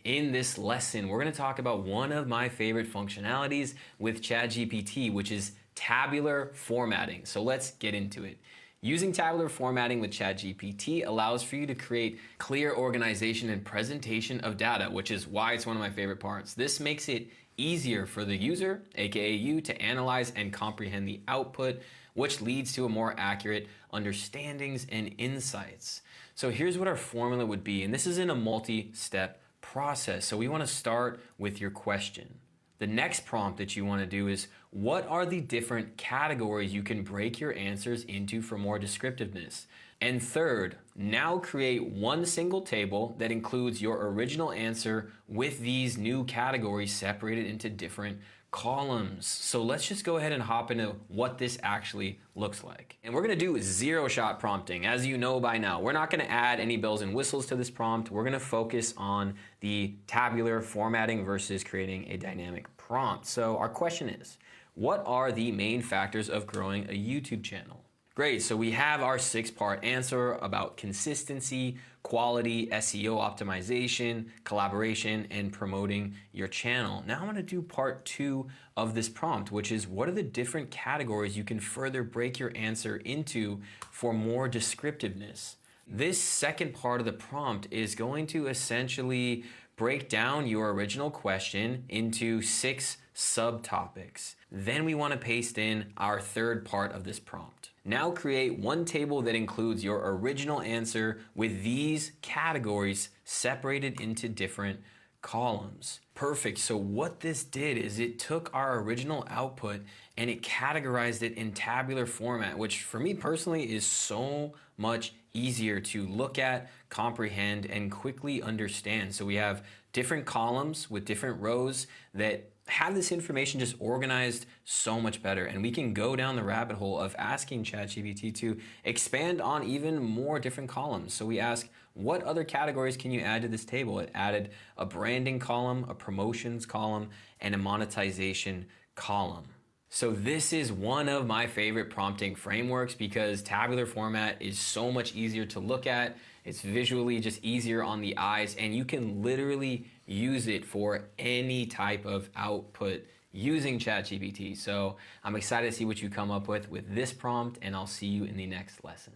In this lesson, we're going to talk about one of my favorite functionalities with ChatGPT, which is tabular formatting. So let's get into it. Using tabular formatting with ChatGPT allows for you to create clear organization and presentation of data, which is why it's one of my favorite parts. This makes it easier for the user, aka you, to analyze and comprehend the output, which leads to a more accurate understandings and insights. So here's what our formula would be, and this is in a multi-step process. So we want to start with your question. The next prompt that you want to do is, what are the different categories you can break your answers into for more descriptiveness? And third, now create one single table that includes your original answer with these new categories separated into different columns. So let's just go ahead and hop into what this actually looks like. And we're gonna do zero-shot prompting. As you know by now, we're not gonna add any bells and whistles to this prompt. We're gonna focus on the tabular formatting versus creating a dynamic prompt. So our question is, what are the main factors of growing a YouTube channel? Great, so we have our 6-part answer about consistency, quality, SEO optimization, collaboration, and promoting your channel. Now I'm gonna do part 2 of this prompt, which is what are the different categories you can further break your answer into for more descriptiveness? This second part of the prompt is going to essentially break down your original question into 6 subtopics. Then we want to paste in our third part of this prompt. Now create one table that includes your original answer with these categories separated into different columns. Perfect. So what this did is it took our original output and it categorized it in tabular format, which for me personally is so much easier to look at, comprehend, and quickly understand. So we have different columns with different rows that have this information just organized so much better. And we can go down the rabbit hole of asking ChatGPT to expand on even more different columns. So we ask, what other categories can you add to this table? It added a branding column, a promotions column, and a monetization column. So this is one of my favorite prompting frameworks because tabular format is so much easier to look at. It's visually just easier on the eyes, and you can literally use it for any type of output using ChatGPT. So I'm excited to see what you come up with this prompt, and I'll see you in the next lesson.